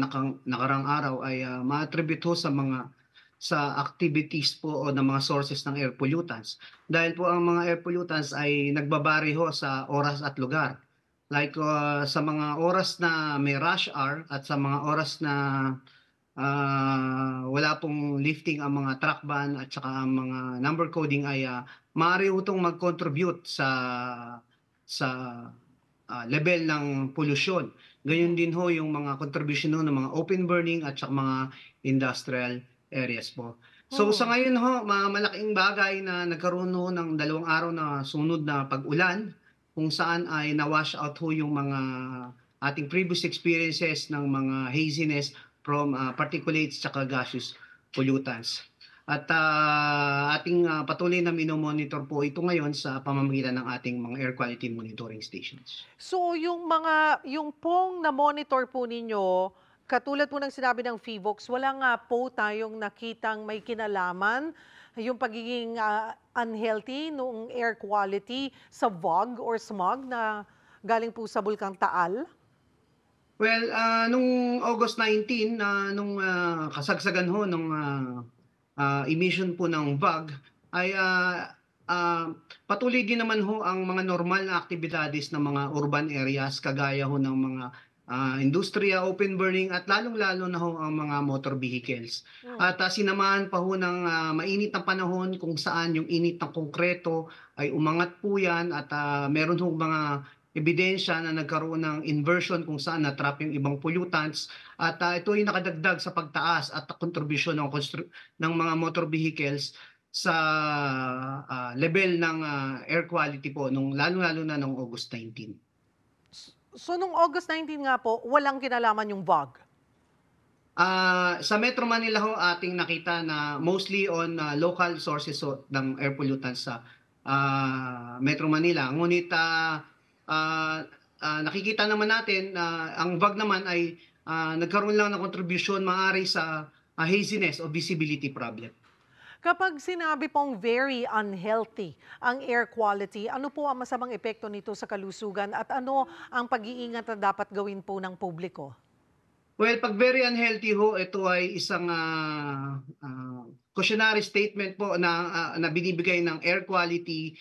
nakaraang araw ay ma-attribute sa activities po o ng mga sources ng air pollutants. Dahil po ang mga air pollutants ay nagbabari ho sa oras at lugar. Like sa mga oras na may rush hour at sa mga oras na wala pong lifting ang mga truck ban at saka ang mga number coding ay maaari utong mag-contribute sa level ng pollution. Gayon din ho yung mga contribution ng mga open burning at saka mga industrial areas po. So sa ngayon ho, malaking bagay na nagkaroon ho ng 2 araw na sunod na pag-ulan kung saan ay na-wash out ho yung mga ating previous experiences ng mga haziness from particulates at gaseous pollutants. At ating patuloy na minomonitor po ito ngayon sa pamamagitan ng ating mga air quality monitoring stations. So yung pong na-monitor po ninyo, katulad po ng sinabi ng PHIVOLCS, wala nga po tayong nakitang may kinalaman yung pagiging unhealthy nung air quality sa VOG or smog na galing po sa Bulkang Taal? Well, nung August 19, nung kasagsagan ho nung emission po ng VOG, ay patuloy din naman ho ang mga normal na aktibidades ng mga urban areas, kagaya ho ng mga industriya, open burning, at lalong-lalo na ho ang mga motor vehicles. At sinamahan pa ho ng mainit na panahon kung saan yung init ng konkreto ay umangat po yan, at meron ho mga ebidensya na nagkaroon ng inversion kung saan na-trap yung ibang pollutants, at ito ay nakadagdag sa pagtaas at kontribusyon ng mga motor vehicles sa level ng air quality po nung lalo-lalo na nung August 19. So nung August 19 nga po, walang kinalaman yung VOG? Sa Metro Manila ho, ating nakita na mostly on local sources ng air pollutants sa Metro Manila. Ngunit nakikita naman natin na ang VOG naman ay nagkaroon lang ng contribution maaari sa haziness o visibility problem. Kapag sinabi pong very unhealthy ang air quality, ano po ang masamang epekto nito sa kalusugan at ano ang pag-iingat na dapat gawin po ng publiko? Well, pag very unhealthy ho, ito ay isang cautionary statement po na binibigay ng air quality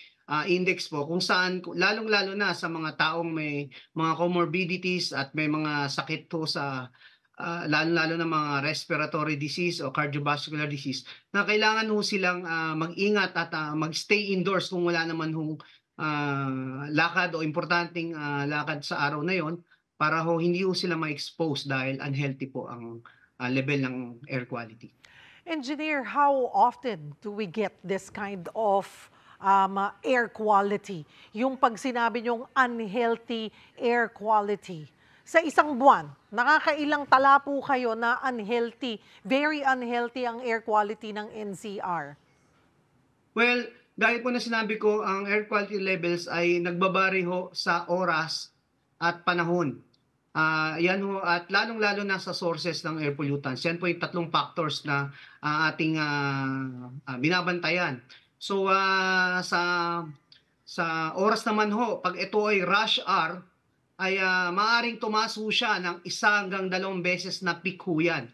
index po, kung saan lalong-lalo na sa mga taong may mga comorbidities at may mga sakit po sa lalo-lalo na mga respiratory disease o cardiovascular disease, na kailangan ho silang mag-ingat at mag-stay indoors kung wala naman hong lakad o importanteng lakad sa araw na yon, para ho hindi ho sila ma-expose dahil unhealthy po ang level ng air quality. Engineer, how often do we get this kind of air quality? Yung pag sinabi niyong unhealthy air quality, sa isang buwan, nakakailang tala po kayo na unhealthy, very unhealthy ang air quality ng NCR? Well, gaya po na sinabi ko, ang air quality levels ay nagbabari ho sa oras at panahon. Yan ho, at lalong-lalo na sa sources ng air pollutants. Yan po yung tatlong factors na ating binabantayan. So sa oras naman ho, pag ito ay rush hour, ay maaring tumaas ho siya ng 1 hanggang 2 beses na peak ho yan.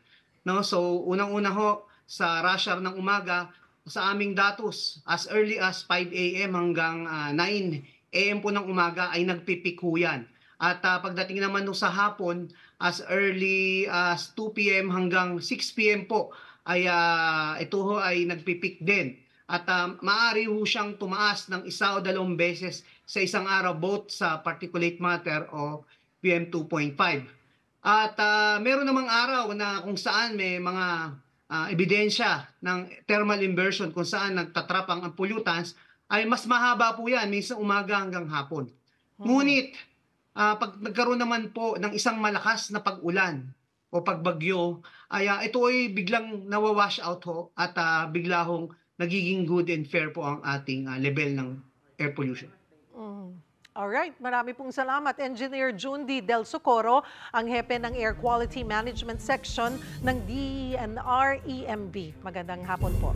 No? So unang-una ho, sa rush hour ng umaga, sa aming datos, as early as 5 a.m. hanggang 9 a.m. po ng umaga ay nagpipik ho yan. At pagdating naman ho sa hapon, as early as 2 p.m. hanggang 6 p.m. po, ay ito ho ay nagpipik din. At maaari ho siyang tumaas ng 1 o 2 beses sa isang araw, both sa particulate matter o PM2.5. At meron namang araw na kung saan may mga ebidensya ng thermal inversion, kung saan nagtatrap ang pollutants, ay mas mahaba po yan, minsan umaga hanggang hapon. Ngunit, pag nagkaroon naman po ng isang malakas na pag-ulan o pagbagyo, ay ito ay biglang nawawash out ho, at bigla hong nagiging good and fair po ang ating level ng air pollution. Alright, marami pong salamat. Engineer Jundi Del Socorro, ang hepe ng Air Quality Management Section ng DENR-EMB. Magandang hapon po.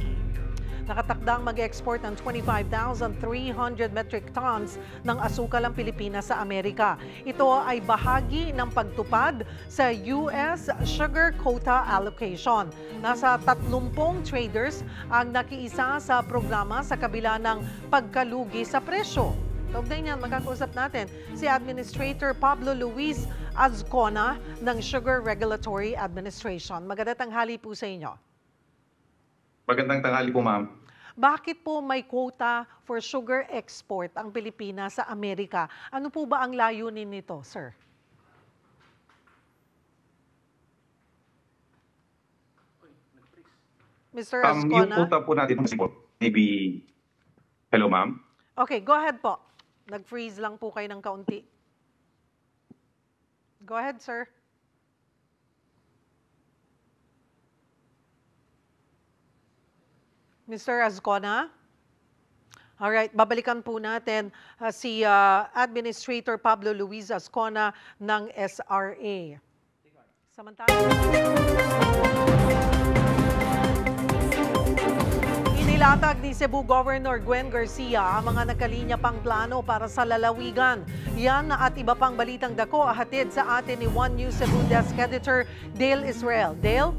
Nakatakdang mag-export ng 25,300 metric tons ng asukal ang Pilipinas sa Amerika. Ito ay bahagi ng pagtupad sa US Sugar Quota Allocation. Nasa 30 traders ang nakiisa sa programa sa kabila ng pagkalugi sa presyo. Kaugnay niyan, magkakausap natin si Administrator Pablo Luis Azcona ng Sugar Regulatory Administration. Magandang tanghali po sa inyo. Magandang tanghali po, ma'am. Bakit po may quota for sugar export ang Pilipinas sa Amerika? Ano po ba ang layunin nito, sir? Mr. Azcona? Yung quota po natin, maybe... Hello, ma'am? Okay, go ahead po. Nag-freeze lang po kayo ng kaunti. Go ahead, sir. Mr. Azcona? Alright, babalikan po natin si Administrator Pablo Luis Azcona ng SRA. Inilatag ni Cebu Governor Gwen Garcia ang mga nakalinya pang plano para sa lalawigan. Yan at iba pang balitang dako ahatid sa atin ni One News Cebu Desk Editor Dale Israel. Dale?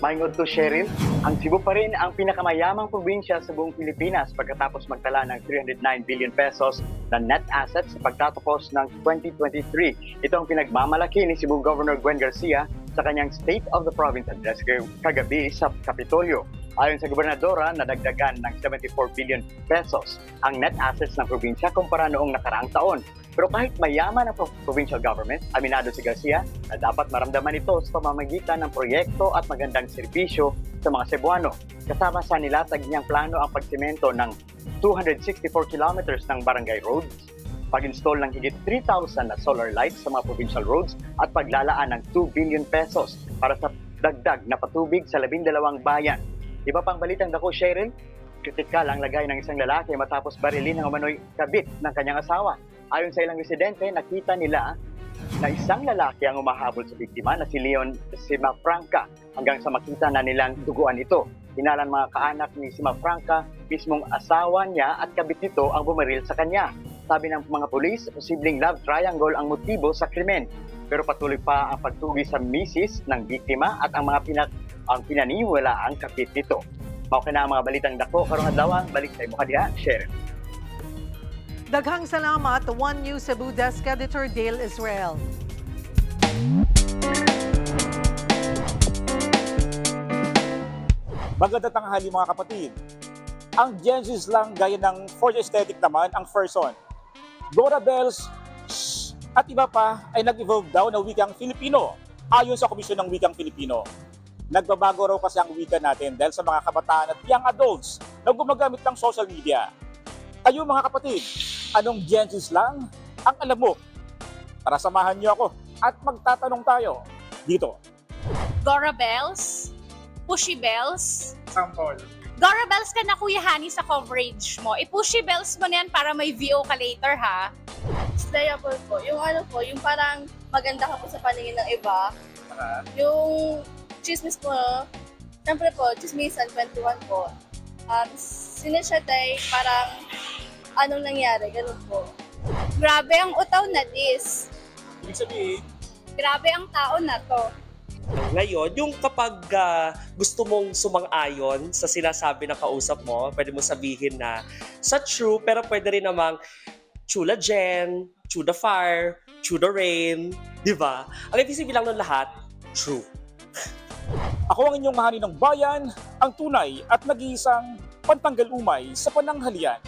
Maingod to Cheryl, ang Cebu pa rin ang pinakamayamang probinsya sa buong Pilipinas pagkatapos magtala ng 309 billion pesos na net assets sa pagtatapos ng 2023. Ito ang pinagmamalaki ni Cebu Governor Gwen Garcia sa kanyang State of the Province address kagabi sa Kapitolyo. Ayon sa gobernadora, nadagdagan ng 74 billion pesos ang net assets ng probinsya kumpara noong nakaraang taon. Pero kahit mayaman ang provincial government, aminado si Garcia na dapat maramdaman ito sa pamamagitan ng proyekto at magandang serbisyo sa mga Cebuano. Kasama sa nilatag niyang plano ang pagsemento ng 264 kilometers ng barangay roads, pag-install ng higit 3,000 na solar lights sa mga provincial roads at paglalaan ng 2 billion pesos para sa dagdag na patubig sa 12 bayan. Iba pang balitang dako, Cheryl, kritikal ang lagay ng isang lalaki matapos barilin ng umano'y kabit ng kanyang asawa. Ayon sa ilang residente, nakita nila na isang lalaki ang umahabol sa biktima na si Leon Simafranca hanggang sa makita na nilang duguan ito. Hinalan mga kaanak ni Simafranca, mismong asawa niya at kabit nito ang bumaril sa kanya. Sabi ng mga pulis, posibleng love triangle ang motibo sa krimen. Pero patuloy pa ang pagtugi sa misis ng biktima at ang mga pinaniwala ang kabit nito. Mao na ang mga balitang dako karong adlaw, balik sa imo kadiha, share. Daghang salamat, One News Cebu Desk Editor Dale Israel. Magandang tanghali mga kapatid. Ang Gen Z lang gaya ng Forge Aesthetic naman ang person. Dora Bells at iba pa ay nag-evolve daw na wikang Filipino ayon sa Komisyon ng Wikang Filipino. Nagbabago raw kasi ang wika natin dahil sa mga kabataan at young adults na gumagamit ng social media. Kayo mga kapatid, anong Gen Z lang ang alam mo? Tara samahan niyo ako at magtatanong tayo dito. Gora Bells? Pushy Bells? Sample. Gora Bells ka na Kuya Hani sa coverage mo. I-pushy bells mo na yan para may VO ka later ha. Slayable po. Yung ano po, yung parang maganda ka po sa paningin ng iba. Yung chismis po, siyempre po, chismisan, 21 po. Sinashot ay parang anong nangyari, ganun po. Grabe ang utaw na this. Ibig sabihin? Grabe ang tao na to. Ngayon, yung kapag gusto mong sumang-ayon sa sinasabi ng kausap mo, pwede mo sabihin na sa true, pero pwede rin namang chula Jen, chew the fire, chew the rain, di ba? Ang ibig sabihin lang ng lahat, true. Ako ang inyong mahani ng bayan, ang tunay at nag-iisang pantanggal umay sa pananghalian.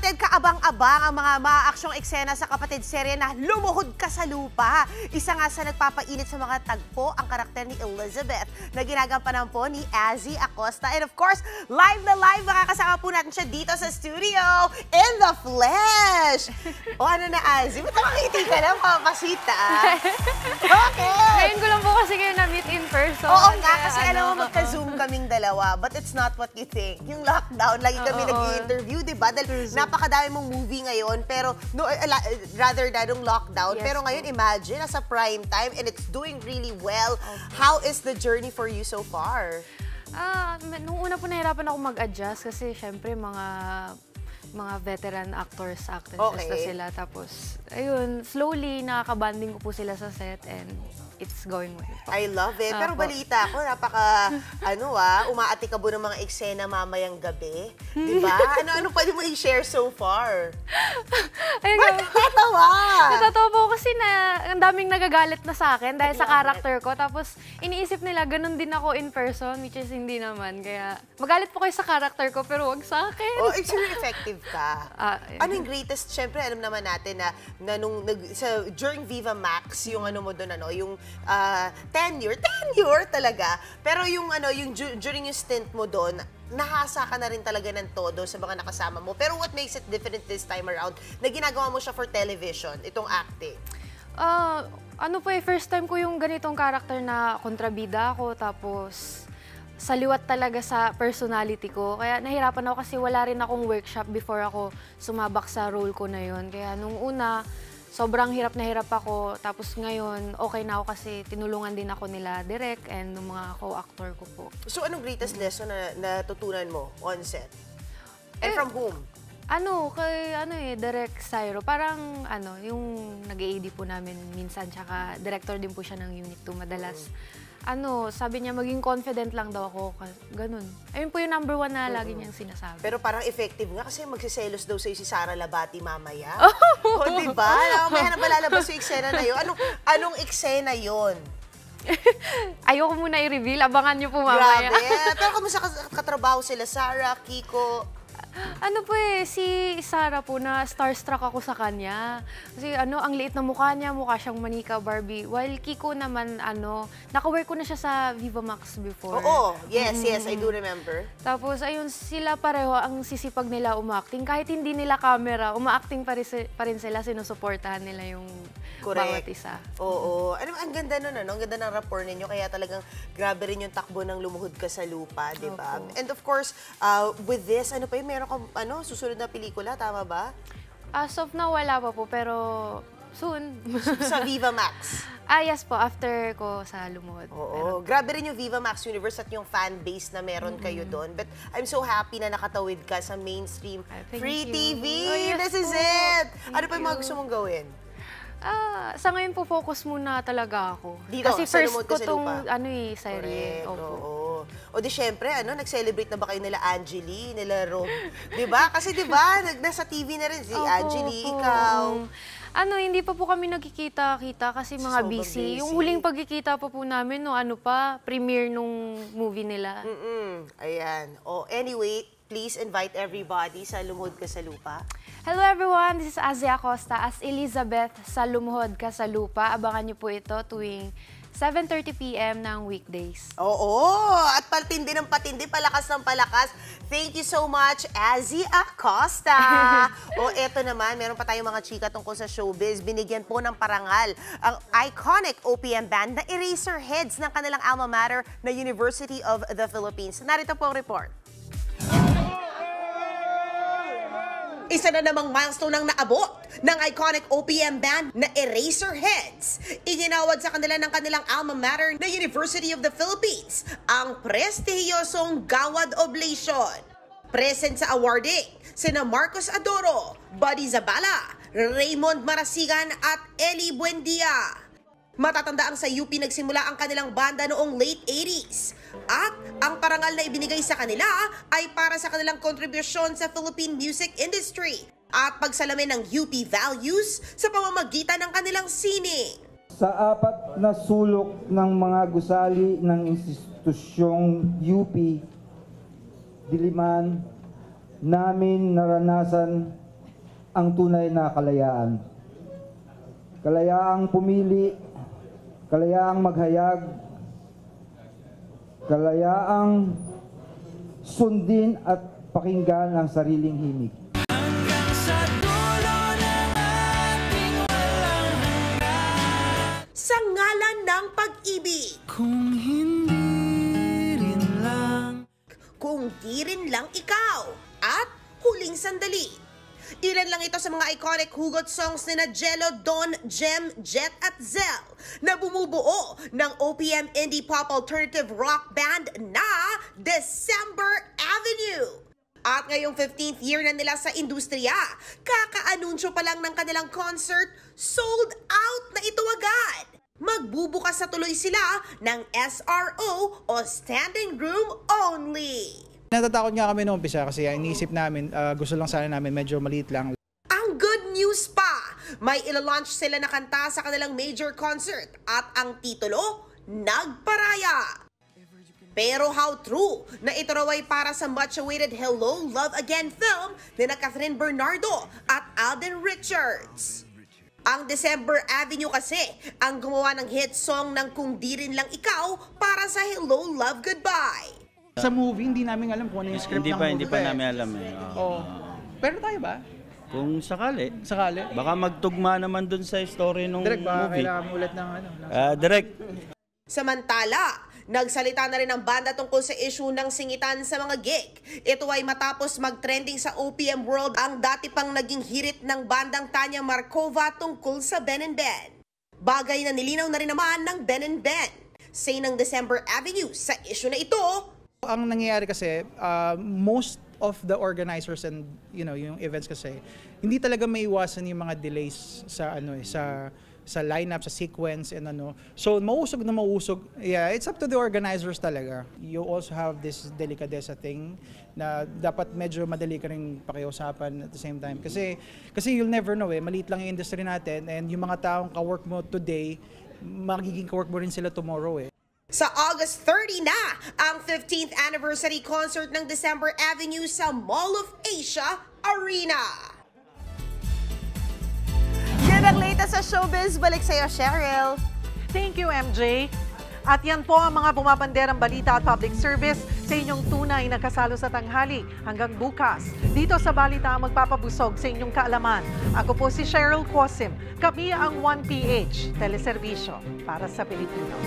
Kaabang-abang ang mga maaaksyong eksena sa kapatid serye na Lumuhod Ka sa Lupa. Isa nga sa nagpapainit sa mga tagpo ang karakter ni Elizabeth na ginagampanan po ni Azzy Acosta. And of course, live na live makakasama po natin siya dito sa studio in the flesh. O ano na, Azzy? Ba't nakangiti ka lang, papasita? Okay. Ngayon ko lang po kasi kayo na-meet in person. Oo nga, kasi alam mo, magka-zoom kaming dalawa. But it's not what you think. Yung lockdown, lagi kami nag-i-interview, diba? Dahil napakadami mong movie movie ngayon, pero rather than yung lockdown. Yes, pero ngayon, imagine, nasa prime time and it's doing really well. How is the journey for you so far? Nung una po nahirapan ako mag-adjust kasi syempre mga veteran actors, actresses na sila. Tapos, ayun, slowly nakakabanding ko po sila sa set and it's going well. I love it. Pero balita ko, umaatikabo ng mga eksena mamayang gabi. Diba? Ano pwede mo i-share so far? Bakit natatawa? Natatawa po kasi ang daming nagagalit na sa akin dahil sa character ko. Tapos, iniisip nila, ganun din ako in person, which is hindi naman. Kaya, magalit po kayo sa character ko, pero wag sa akin. Oh, extremely effective ka. Ano yung greatest? Siyempre, alam naman natin na during Viva Max, yung mo doon, yung tenure talaga. Pero during yung stint mo doon, nahasa ka na rin talaga ng todo sa mga nakasama mo. Pero what makes it different this time around na ginagawa mo siya for television, itong acting? First time ko yung ganitong character na kontrabida ako, tapos saliwat talaga sa personality ko. Kaya nahirapan ako kasi wala rin akong workshop before ako sumabak sa role ko na yun. Kaya nung una, sobrang hirap na hirap ako. Tapos ngayon, okay na ako kasi tinulungan din ako nila Direk and ng mga co-actor ko po. So anong greatest lesson na natutunan mo on set? And from whom? Kay Direk Sairo. Parang yung nag-AD po namin minsan, tsaka director din po siya ng Unit 2 madalas. Sabi niya, maging confident lang daw ako. Ganun. Ayun po yung number 1 na lagi niyang sinasabi. Pero parang effective nga kasi magsiselos daw sa'yo si Sara Labati mamaya. Diba? Mamaya na balalabas yung eksena na yun. Anong eksena yun? Ayoko muna i-reveal. Abangan niyo po mamaya. Grabe. Pero kamusta katrabaho sila, Sara, Kiko? Si Sara po na starstruck ako sa kanya. Kasi ang liit na mukha niya, mukha siyang Manika Barbie. While Kiko naman, naka-work ko na siya sa Viva Max before. Oo, yes, I do remember. Tapos, ayun, sila pareho, ang sisipag nila umacting. Kahit hindi nila camera, umacting pa rin sila, sinusuportahan nila yung bawat isa. Oo. Ang ganda nun, ang ganda ng rapport ninyo, kaya talagang grabe rin yung takbo ng Lumuhod Ka sa Lupa, di ba? And of course, with this, meron kang susunod na pelikula, tama ba? As of now, wala pa po, pero soon. Sa Viva Max? Yes po, after ko sa Lumuhod. Oo. Grabe rin yung Viva Max Universe at yung fan base na meron kayo doon. But I'm so happy na nakatawid ka sa mainstream free TV. This is it! Ano pa yung mga gusto mong gawin? Sa ngayon po, focus muna talaga ako. Dito, kasi sa first Lumuhod ko Ka sa tong Lupa. serye. O di syempre, nag-celebrate na ba kayo nila Angeli, nila Rob? Diba? Kasi diba, nasa TV na rin si Angeli, ikaw. Hindi pa po kami nagkikita-kita kasi mga busy. Yung huling pagkikita pa po namin, premiere nung movie nila. Ayan. Anyway, please invite everybody sa Lumuhod Ka sa Lupa. Hello everyone, this is Azia Acosta as Elizabeth sa Lumuhod Ka sa Lupa. Abangan niyo po ito tuwing 7:30 p.m. ng weekdays. Oo! At patindi ng patindi, palakas ng palakas. Thank you so much, Azzy Acosta! Eto naman, meron pa tayong mga chika tungkol sa showbiz. Binigyan po ng parangal ang iconic OPM band na Eraserheads ng kanilang alma mater na University of the Philippines. Narito po ang report. Isa na namang milestone ang naabot ng iconic OPM band na Eraserheads. Iginawad sa kanila ng kanilang alma mater na University of the Philippines ang prestihiyosong Gawad Oblation. Present sa awarding sina Marcos Adoro, Buddy Zabala, Raymond Marasigan at Eli Buendia. Matatanda ang sa UP nagsimula ang kanilang banda noong late 80s. At ang parangal na ibinigay sa kanila ay para sa kanilang kontribusyon sa Philippine music industry at pagsalamin ng UP values sa pamamagitan ng kanilang sining. Sa apat na sulok ng mga gusali ng institusyong UP, Diliman, namin naranasan ang tunay na kalayaan. Kalayaang pumili, kalayaang maghayag, kalayaang sundin at pakinggan ang sariling himig. Sa ngalan ng pag-ibig, kung hindi rin lang, kung di rin lang ikaw, at huling sandali. Ilan lang ito sa mga iconic hugot songs ni Jello, Don, Jem, Jet at Zell na bumubuo ng OPM indie pop alternative rock band na December Avenue. At ngayong 15th year na nila sa industriya, kaka-anunsyo pa lang ng kanilang concert, sold out na ito agad. Magbubukas na tuloy sila ng SRO o Standing Room Only. Natatakot nga kami noong umpisa kasi iniisip namin, gusto lang sana namin medyo maliit lang. Ang good news pa, may ila-launch sila na kanta sa kanilang major concert at ang titulo, Nagparaya. Pero how true na ito raw ay para sa much-awaited Hello, Love Again film ni na Catherine Bernardo at Alden Richards. Ang December Avenue kasi ang gumawa ng hit song ng Kung Di Rin Lang Ikaw para sa Hello, Love, Goodbye. Sa movie, hindi namin alam kung ano yung script ng movie. Hindi pa namin alam eh. Oo. Pero tayo ba? Kung sakali. Sakali? Baka magtugma naman dun sa story ng movie. Direk, baka kailangan mo ulit ng ano. Direk. Samantala, nagsalita na rin ang banda tungkol sa issue ng singitan sa mga gig. Ito ay matapos mag-trending sa OPM World ang dati pang naging hirit ng bandang Tanya Markova tungkol sa Ben & Ben. Bagay na nilinaw na rin naman ng Ben & Ben. Say ng December Avenue sa issue na ito. Ang nangyayari kasi, most of the organizers and yung events kasi, hindi talaga may iwasan yung mga delays sa sa lineup, sa sequence and ano. So mausog na mausog. Yeah, it's up to the organizers talaga. You also have this delicadeza thing na dapat medyo madali ka rin pakiusapan at the same time. Kasi you'll never know eh. Maliit lang yung industry natin and yung mga taong ka-work mo today, magiging ka-work mo rin sila tomorrow eh. Sa August 30 na ang 15th anniversary concert ng December Avenue sa Mall of Asia Arena. Yan ang latest sa showbiz. Balik sa'yo, Cheryl. Thank you, MJ. At yan po ang mga bumabanderang balita at public service sa inyong tunay na kasalo sa tanghali. Hanggang bukas, dito sa Balita magpapabusog sa inyong kaalaman. Ako po si Cheryl Quasim. Kami ang 1PH, teleserbisyo para sa Pilipino.